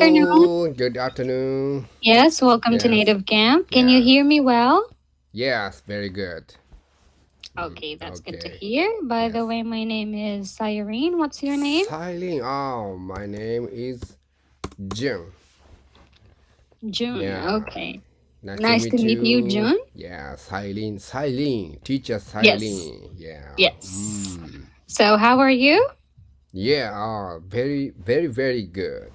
afternoon. Good afternoon. Yes, welcome to Yes. NativeCamp. Can you Yeah. hear me well? Yes. Very good. Okay, that's good to Okay. hear. By the Yes. way, my name is Cyrene. What's your name? Silent. Oh, my name is Jim. June. Yeah. Okay. Nice to Nice to meet meet you, you. June. Yeah. Silent. Silent. Teacher Yes. Silent. Yeah. Yes. So, how are you? Yeah. Very, very, very good.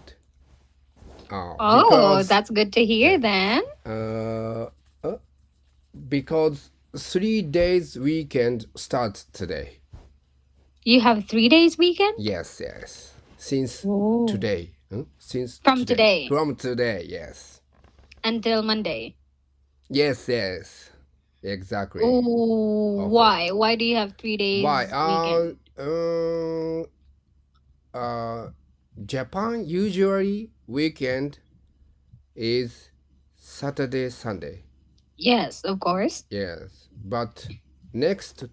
Oh, that's good to hear then. Uh, uh, because 3 days weekend starts today. You have 3 days weekend? Yes. Since Oh. today. Since From today From today, yes. until Monday. Yes. Exactly. Oh, why? Why do you have 3 days Why? weekend? Japan usually weekend is Saturday, Sunday. Yes, of course. Yes. But next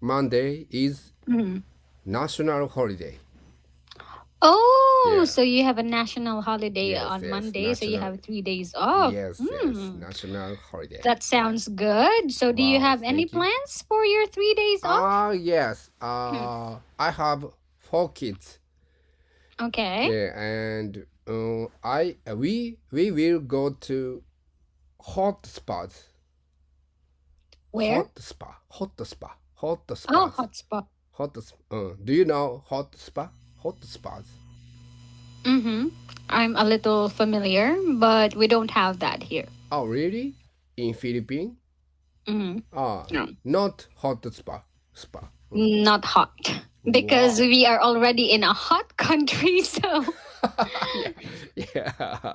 Monday is national holiday. Oh, Yeah. so you have a national holiday Yes, on yes, Monday, so you national- have 3 days off. Yes, national holiday. That sounds good. So, do you Wow, have any thank you. plans for your 3 days off? Yes. I have 4 kids. Okay. Yeah, and we will go to hot spots. Where? Hot spa. Oh, hot spot. Do you know hot spa? Hot spas. Mm-hmm. I'm a little familiar, but we don't have that here. Oh, really? In Philippines? Mm-hmm. No. Not hot spa. Not hot. Because we are already in a hot country, so Yeah.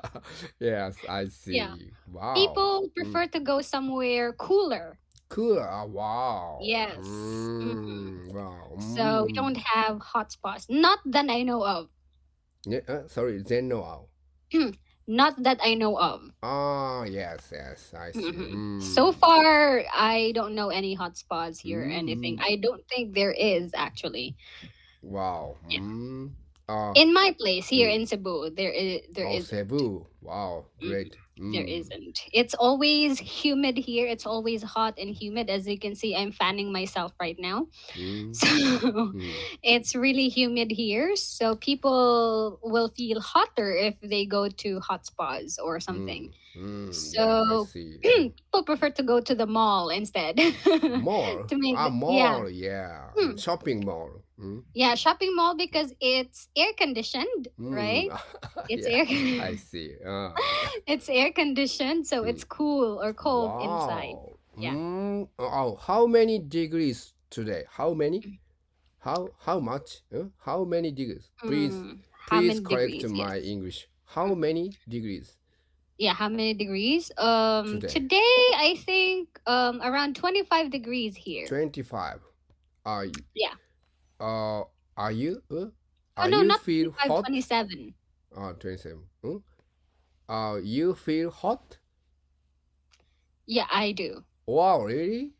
Yes, I see. Yeah. Wow. people prefer to go somewhere cooler. Cool. Wow. Yes. Wow. So we don't have hot spots. Not that I know of. Sorry, Zeno. Not that I know of. Yes, I see. So far, I don't know any hot spots here or anything. I don't think there is actually. Wow. In my place here in Cebu, there is Cebu. Wow, great. there isn't. It's always humid here. It's always hot and humid. As you can see, I'm fanning myself right now. So it's really humid here. So people will feel hotter if they go to hot spas or something. Yeah, I So see. people prefer to go to the mall instead. Mall. To make Mall. Yeah. Shopping mall. Yeah, shopping mall because it's air conditioned, right? It's Yeah, air I see. it's air conditioned, so it's cool or cold inside. Wow. Yeah. How many degrees today? How many? How much? How many degrees? Please How many correct degrees? my English. How many degrees? Yeah, how many degrees? Today. Today I think around 25 degrees here. 25. Yeah. Are you? Oh Are no, you not feel 25, hot? 27. 27. You feel hot? Yeah, I do. Wow, really?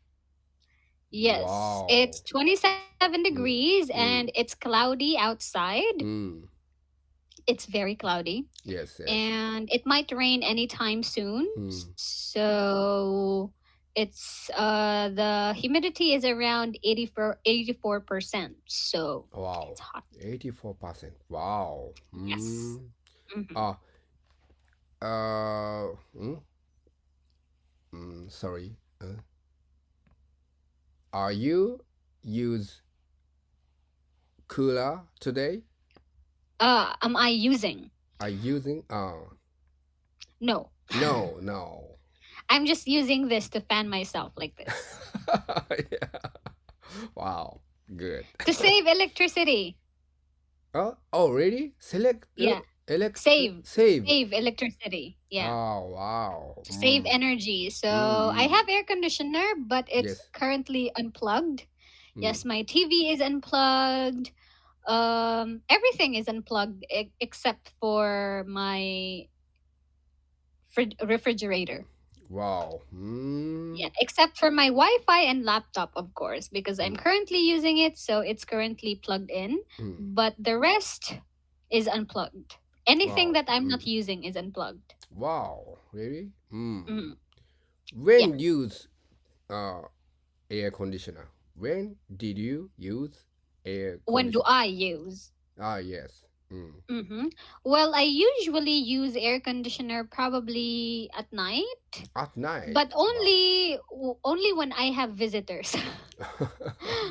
Yes. Wow. It's 27 degrees and it's cloudy outside. It's very cloudy. Yes. And it might rain anytime soon. So it's the humidity is around 84%. So Wow. it's hot. 84%. Wow. Yes. Sorry. Are you use cooler today? Am I using? Are using? No. No. I'm just using this to fan myself like this. Yeah. Wow. Good. To save electricity. Oh, really? Select. Yeah. Save. Save electricity. Yeah. Oh, wow. To save energy. So I have air conditioner, but it's Yes. currently unplugged. Yes, my TV is unplugged. Everything is unplugged except for my refrigerator. Wow. Yeah, except for my Wi-Fi and laptop, of course, because I'm currently using it, so it's currently plugged in. But the rest is unplugged. Anything Wow. that I'm not using is unplugged. Wow. Really? Mm. Yeah. When use uh, air conditioner? When did you use air When do conditioner? I use? Yes. Mm-hmm. Well, I usually use air conditioner probably at night, At night. but Wow. only when I have visitors.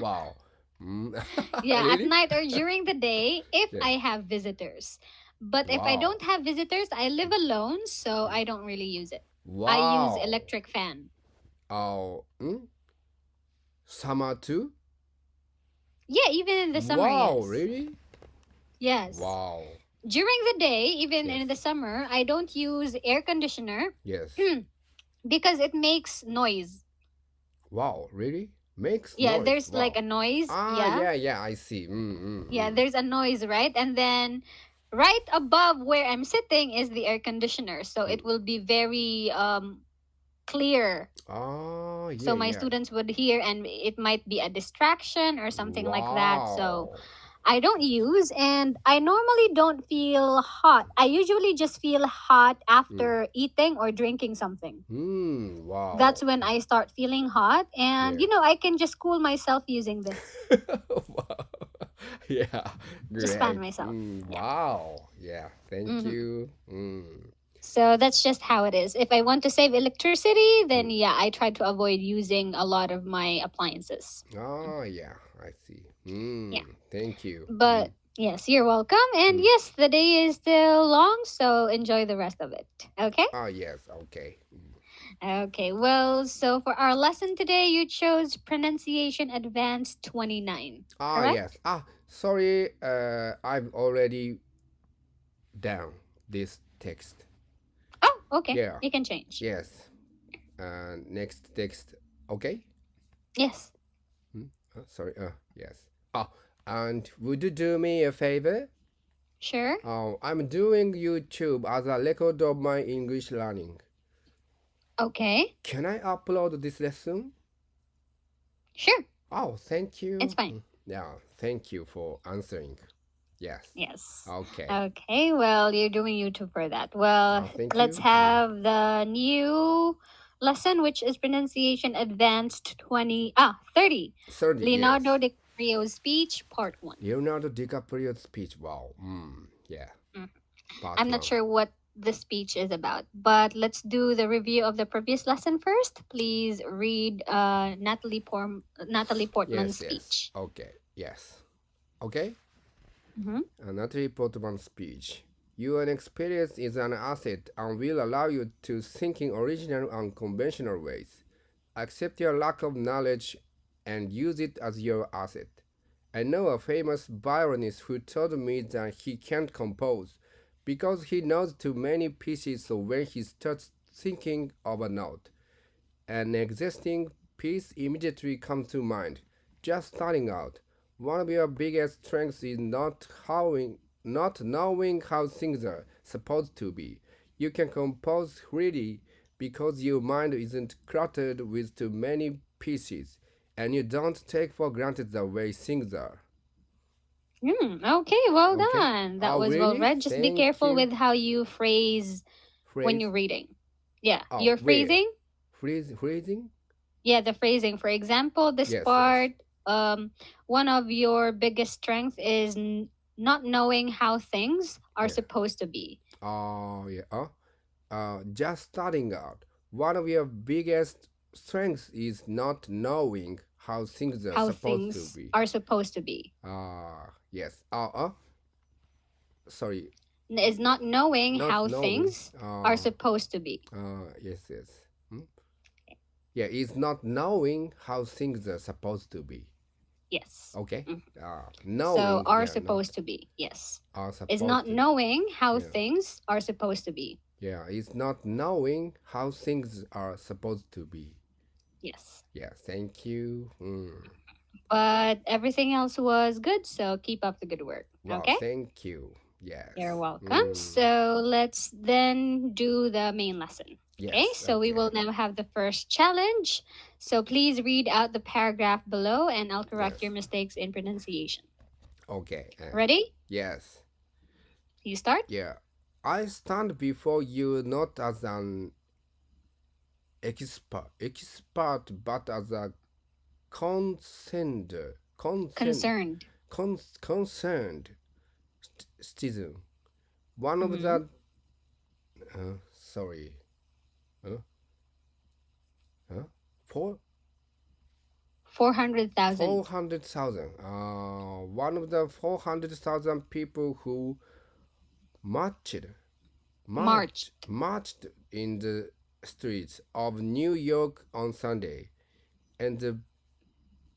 Wow. Yeah, at Really? night or during the day if Yeah. I have visitors. But if I Wow. don't have visitors, I live alone, so I don't really use it. I use Wow. electric fan. Oh, summer too? Yeah, even in the summer, Wow, yes. really? Yes. Wow. During the day, even in Yes. the summer, I don't use air conditioner Yes. because it makes noise. Wow, really? Makes Yeah, noise. there's Wow. like a noise. Yeah, I see. Yeah, there's a noise, right? And then right above where I'm sitting is the air conditioner. So it will be very clear. Oh, So my yeah. students would hear and it might be a distraction or something like that. So Wow. I don't use, and I normally don't feel hot. I usually just feel hot after eating or drinking something. Wow. That's when I start feeling hot, and Yeah. I can just cool myself using this. Wow. Yeah, Just fan great. myself. Yeah. Wow. Yeah, thank Mhm. you. So that's just how it is. If I want to save electricity, then yeah, I try to avoid using a lot of my appliances. Oh, yeah, I see. Yeah. Thank you. But yes, you're welcome. And yes, the day is still long, so enjoy the rest of it. Okay? Oh, yes, okay. Okay. Well, so for our lesson today, you chose pronunciation advanced 29. Correct? Yes. Sorry, I've already down this text. Oh, okay. Yeah. You can change. Yes. Next text, okay? Yes. Sorry. Yes. And would you do me a favor? Sure. I'm doing YouTube as a record of my English learning. Okay. Can I upload this lesson? Sure. Oh, thank you. It's fine. Yeah, thank you for answering. Yes. Yes. Okay. Okay. Well, you're doing YouTube for that. Well, Thank let's you. have the new lesson, which is pronunciation advanced 30. 30. Leonardo Yes. DiCaprio's speech, part 1. Leonardo DiCaprio's speech. Wow. Yeah. Part I'm not 1. sure what the speech is about, but let's do the review of the previous lesson first. Please read Natalie Portman's speech. Okay. Yes. Okay. Mm-hmm. Natalie Portman's speech. Your experience is an asset and will allow you to think in original and conventional ways. Accept your lack of knowledge and use it as your asset. I know a famous violinist who told me that he can't compose because he knows too many pieces, so when he starts thinking of a note, an existing piece immediately comes to mind. Just starting out, one of your biggest strengths is not knowing how things are supposed to be. You can compose freely because your mind isn't cluttered with too many pieces, and you don't take for granted the way things are. Okay, well Okay. done. That was well Really? read. Just be Thank careful you. with how you phrase when Phrase? you're reading. Yeah, Oh, your where? phrasing. Phrasing? Yeah, the phrasing. For example, this Yes, part, one of your biggest strengths is not knowing how things are Yeah. supposed to be. Oh, yeah. Just starting out. One of your biggest strengths is not knowing how things are How supposed things to be. are supposed to be. Yes. Sorry. Is not knowing Not how knowing. things are supposed to be. Yes. Yeah, it's not knowing how things are supposed to be. Yes. Okay. Mm-hmm. Knowing. So are yeah, supposed to be. Yes. Are It's supposed not to. knowing how Yeah. things are supposed to be. Yeah, it's not knowing how things are supposed to be. Yes. Yeah, thank you. But everything else was good, so keep up the good work. Wow, Okay? thank you. Yes. You're welcome. So let's then do the main lesson. Yes, Okay, so we will now have the first challenge. So please read out the paragraph below and I'll correct your mistakes in pronunciation. Okay. Ready? Yes. You start? Yeah. I stand before you not as an expert, but as a concerned, Concerned. concerned citizen. One of Mm-hmm. the, sorry, uh, four 400,000. 400,000. One of the 400,000 people who marched in the streets of New York on Sunday, and the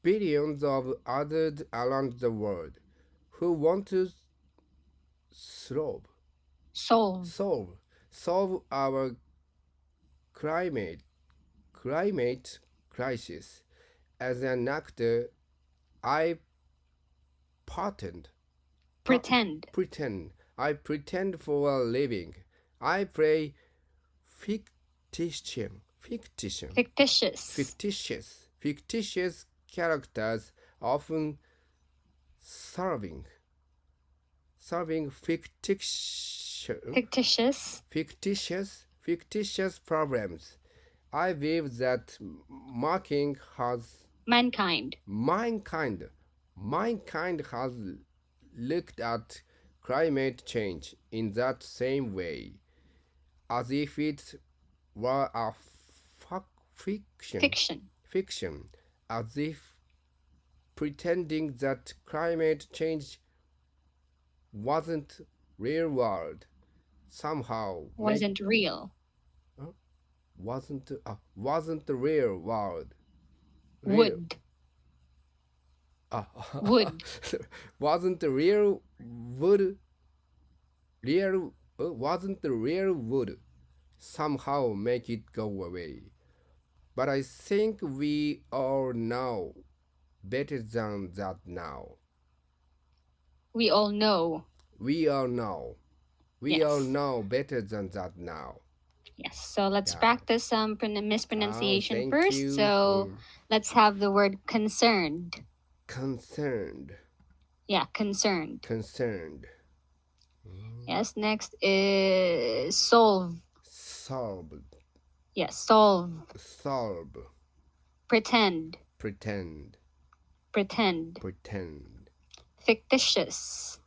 billions of others around the world who want to solve our climate crisis. As an actor, I pretend. I pretend for a living. I play fictitious characters, often serving fictitious problems. I believe that mankind has looked at climate change in that same way, as if it were a fiction, as if pretending that climate change wasn't real world somehow Wasn't real. wasn't the real world. Would. Wasn't the real would somehow make it go away. But I think we all know better than that now. We all know. We all know better than that now. Yes. So let's practice some mispronunciation thank first. you. So let's have the word concerned. Yeah, concerned. Yes. Next is solve. Yes, solve. Pretend. Fictitious.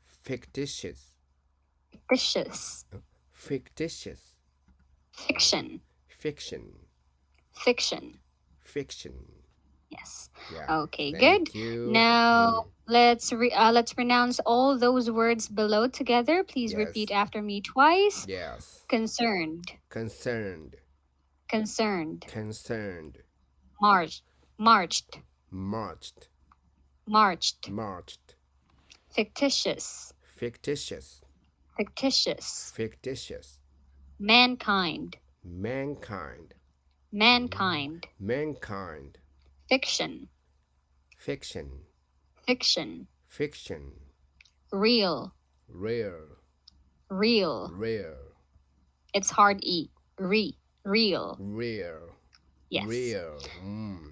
Fiction. Yes. Yeah. Okay, Thank good. you. Now let's pronounce all those words below together. Please Yes. repeat after me twice. Yes. Concerned. Marched. Fictitious. Mankind. Fiction. Real. It's hard E. Real. Yes.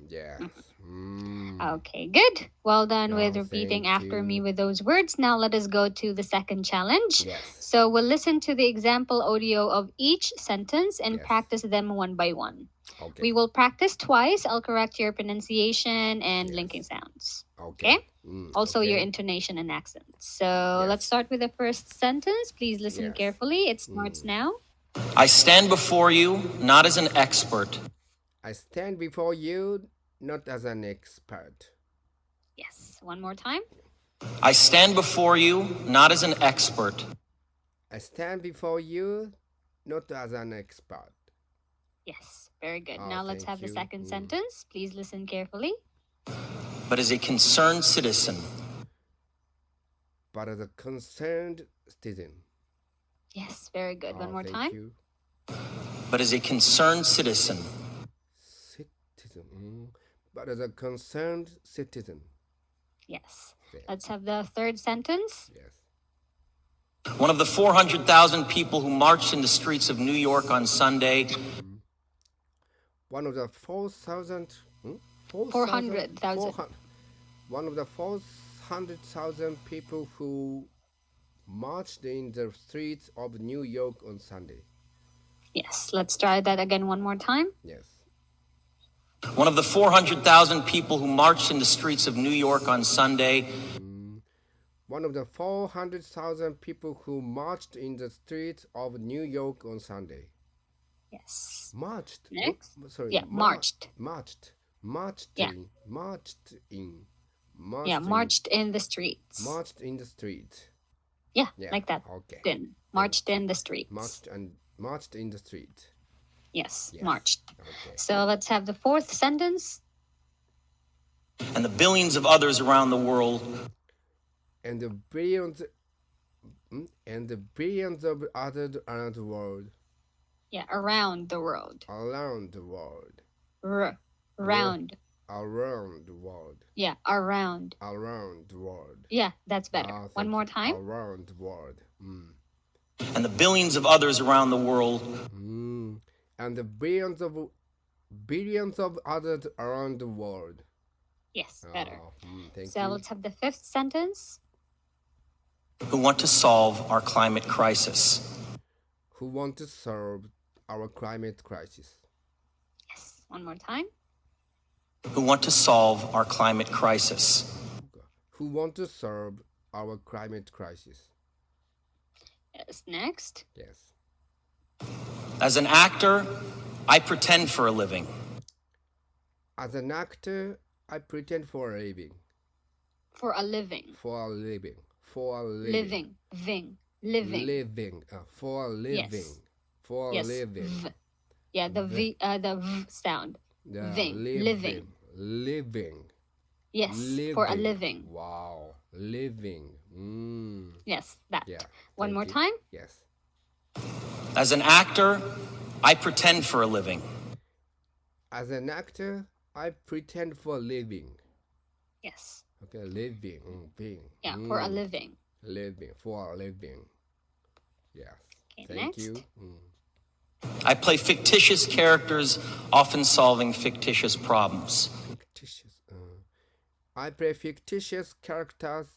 Yes. Okay, good. Well done with Oh, repeating thank after me you. with those words. Now let us go to the second challenge. Yes. So we'll listen to the example audio of each sentence and Yes. practice them one by one. Okay. We will practice twice. I'll correct your pronunciation and Yes. linking sounds. Okay. Also your okay. intonation and accent. So let's Yes. start with the first sentence. Please listen Yes. carefully. It starts now. I stand before you not as an expert, I stand before you not as an expert. Yes. One more time. I stand before you not as an expert, I stand before you not as an expert. Yes. Very good. Oh, Now let's thank have the you. second sentence. Please listen carefully. but as a concerned citizen. But as a concerned citizen. Yes. Very good. One Oh, more thank time. you. But as a concerned citizen. But as a concerned citizen. Yes. There. Let's have the third sentence. Yes. One of the 400,000 people who marched in the streets of New York on Sunday. One of the 400,000 400,000. One of the 400,000 people who marched in the streets of New York on Sunday. Yes, let's try that again one more time. Yes. One of the 400,000 people who marched in the streets of New York on Sunday One of the 400,000 people who marched in the streets of New York on Sunday. Yes. Marched. Next. Sorry. Yeah, marched. Marched Yeah. in. Marched in the streets. Marched in the street. Yeah, Yeah, like that. okay. Good. Marched in the streets. Marched in the street. Yes, Yes. marched. Okay. So let's have the fourth sentence. and the billions of others around the world And the billions of others around the world. Yeah, around the world. Around the world. Round. Around the world. Yeah, around. Around the world. Yeah, that's better. Ah, One thank more you. time. Around the world. and the billions of others around the world And the billions of others around the world. Yes, better. Thank So you. let's have the fifth sentence. who want to solve our climate crisis. Who want to solve our climate crisis? Yes, one more time. Who want to solve our climate crisis. Who want to solve our climate crisis? Yes, next. Yes. As an actor, I pretend for a living. As an actor, I pretend for a living. For a living. For a living. For a living. Living. Living. Living. For a living. Yes. For a Yes. living. V. Yeah, the V sound. Yeah, Living. Living. Yes, for a living. Wow. Living. Yes, that. Yeah. One Thank more you. time. Yes. As an actor, I pretend for a living. As an actor, I pretend for a living. Yes. Okay, living. Being. Yeah, for a living. Living. For a living. Yes. Okay, Thank next. you. I play fictitious characters, often solving fictitious problems. Fictitious. I play fictitious characters,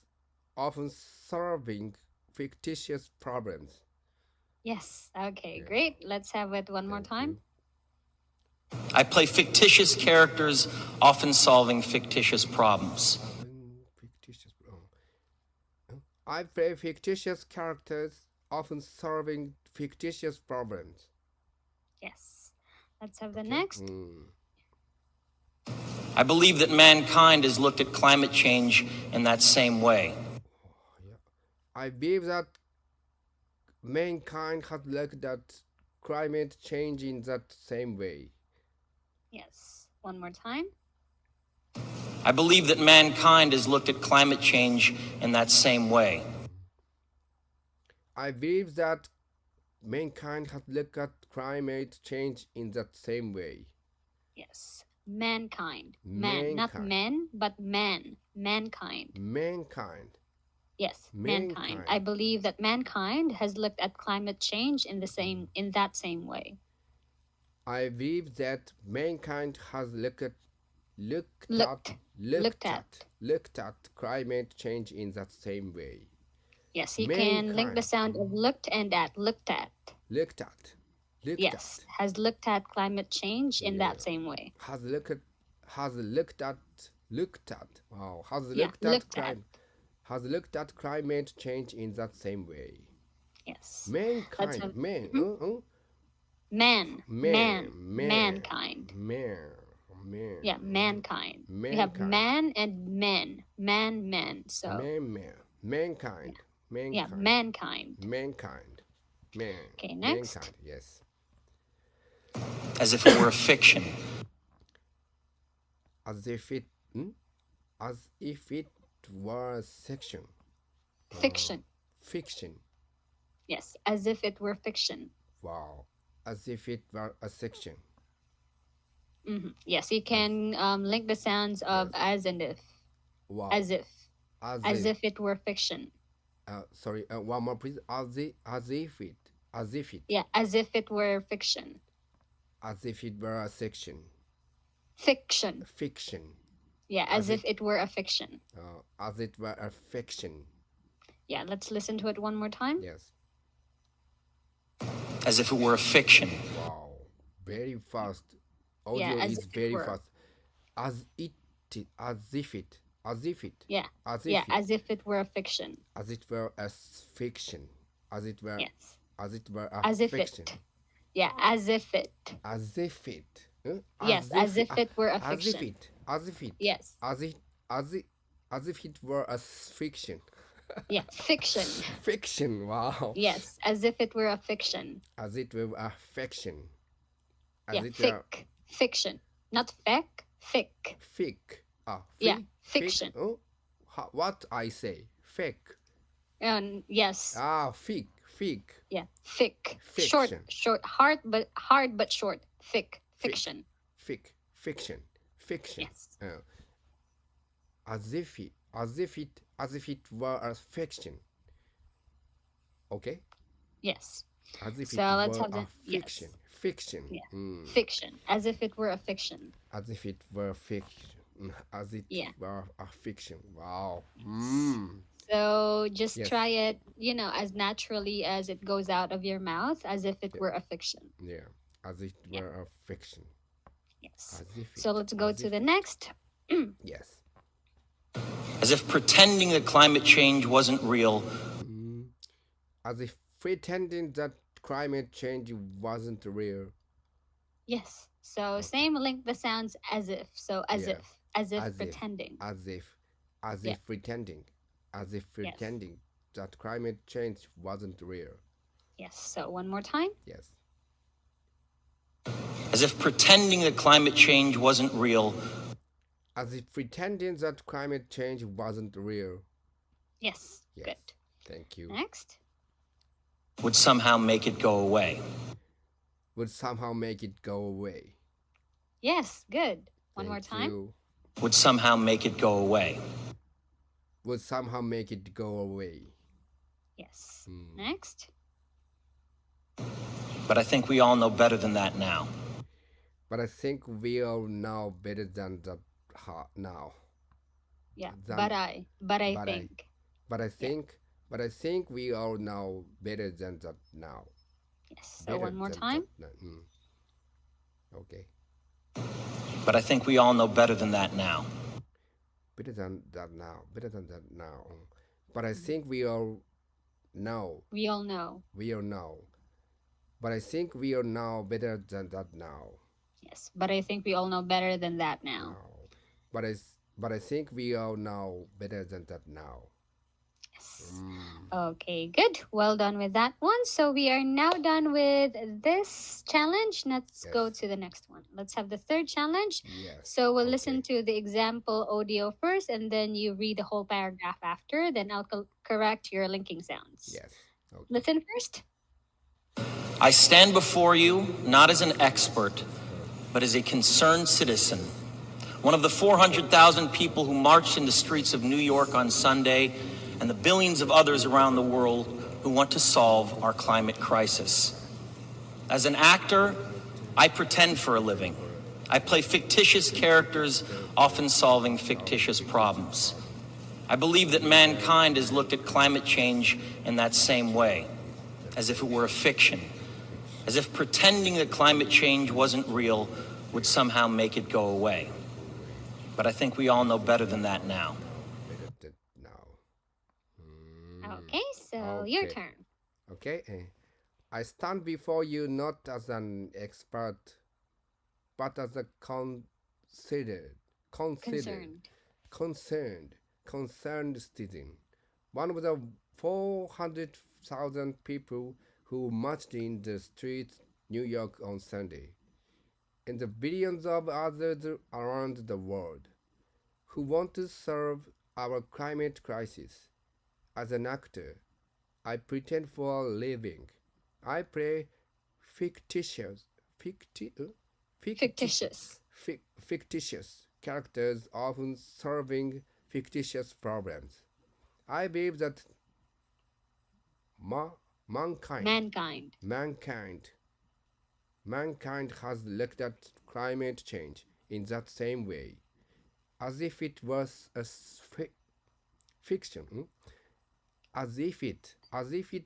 often solving fictitious problems. Yes. Okay, great. Let's have it one more Thank time. I play fictitious characters, often solving fictitious problems. Fictitious. I play fictitious characters, often solving fictitious problems. Yes. Let's have the next. I believe that mankind has looked at climate change in that same way. I believe that mankind has looked at climate change in that same way. Yes. One more time. I believe that mankind has looked at climate change in that same way. I believe that mankind has looked at climate change in that same way. Yes. Mankind. Man. Not Mankind. men, but man. Mankind. Mankind. Yes, mankind. Mankind. I believe that mankind has looked at climate change in that same way. I believe that mankind has looked at climate change in that same way. Yes, you can link the Mankind. sound of looked and at. Looked at. Looked at. Yes, has looked at climate change in Yeah. that same way. Has looked at. Wow. Has Yeah, looked at looked at. has looked at climate change in that same way. Yes. Mankind. have- Man. Mankind. Man. Yeah, mankind. We have Mankind. man and men. Men. So Mankind. yeah, mankind. Mankind. Man. Okay, next. Mankind. Yes. As if it were a fiction. As if it were a section. Fiction. Fiction. Yes, as if it were fiction. Wow. As if it were a section. Yes, you can link the sounds of as and if. Wow. As if it were fiction. Sorry. One more, please. As if it. Yeah, as if it were fiction. As if it were a section. Fiction. Fiction. Yeah, as if it were a fiction. As it were a fiction. Yeah, let's listen to it one more time. Yes. As if it were a fiction. Wow. Very fast. Yeah, Audio as is if it very were. fast. As if it. Yeah, As yeah, if it. as if it were a fiction. As it were a fiction. As it were. Yes, As it were a as if fiction. it. Yeah, as if it. As if it. Huh? Yes, as if it were a As if fiction. it. As if it. Yes. As if. As if it were a fiction. Yeah, fiction. Fiction. Wow. Yes, as if it were a fiction. As it were a fiction. As Yeah, it were fiction. Not feck, fic. fic. Yeah, Fic? fiction. Oh, what I say? Fake. Yes. Fic. Yeah, fic. Fiction. Short, hard but short. Fiction. Fiction. Yes. As if it were a fiction. Okay. Yes. As if So it let's were have the a fiction. yes. Fiction. Yeah. Fiction. As if it were a fiction. As if it were fiction. As it Yeah. were a fiction. Wow. So just Yes. try it, as naturally as it goes out of your mouth, as if it were a fiction. Yeah. As it were a fiction. Yes. As if So it- let's go as to if- the next. Yes. As if pretending that climate change wasn't real. As if pretending that climate change wasn't real. Yes. So same link the sounds as if. So as Yeah. if. As if pretending. As if Yeah. pretending. As if pretending that climate change wasn't real. Yes. So one more time. Yes. As if pretending that climate change wasn't real. As if pretending that climate change wasn't real. Yes. Yes. Good. Thank you. Next. Would somehow make it go away. Would somehow make it go away. Yes. Good. One more Thank time. you. Would somehow make it go away. Would somehow make it go away. Yes. Next. But I think we all know better than that now. But I think we all know better than that now. Yeah. Than- But I but I- think. But I think we all know better than that now. Yes. So Better one more than time. that now. Okay. But I think we all know better than that now. Better than that now. Better than that now. But I think we all know. We all know. We all know. But I think we all know better than that now. Yes. But I think we all know better than that now. No. But I think we all know better than that now. Yes. Okay, good. Well done with that one. So we are now done with this challenge. Let's go Yes. to the next one. Let's have the third challenge. Yes. So we'll listen Okay. to the example audio first, and then you read the whole paragraph after. Then I'll correct your linking sounds. Yes. Okay. Listen first. I stand before you not as an expert, but as a concerned citizen. One of the 400,000 people who marched in the streets of New York on Sunday, and the billions of others around the world who want to solve our climate crisis. As an actor, I pretend for a living. I play fictitious characters, often solving fictitious problems. I believe that mankind has looked at climate change in that same way, as if it were a fiction, as if pretending that climate change wasn't real would somehow make it go away. But I think we all know better than that now. Better than now. Okay, so your Okay. turn. Okay. I stand before you not as an expert, but as a concerned citizen. One of the 400,000 people who marched in the streets New York on Sunday, and the billions of others around the world who want to solve our climate crisis. As an actor, I pretend for a living. I play fictitious characters, often solving fictitious problems. I believe that mankind has looked at climate change in that same way, as if it was a fiction. as if it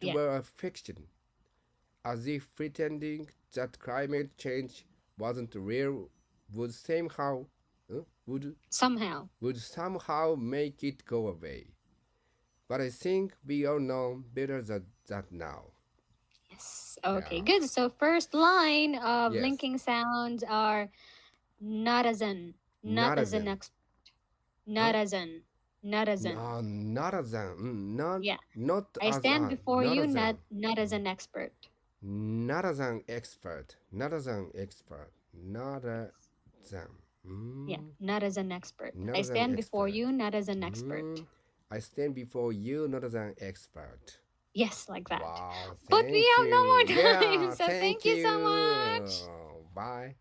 Yeah. were a fiction, as if pretending that climate change wasn't real would somehow Somehow. would somehow make it go away. But I think we all know better than that now. Yes. Okay, Yeah. good. So first line of Yes. linking sounds are not as an, not Not as as an an. ex, not as an, not as an. No, not as an. Not Yeah. not I as stand an. before Not you as an. not as an expert. Not as an expert. Not as an expert. Not as an. Yeah, not as an expert. Not I as an stand before expert. you not as an expert. I stand before you not as an expert. Yes, like that. Wow, But we thank have no more you. time. Yeah, So thank you so much. Bye.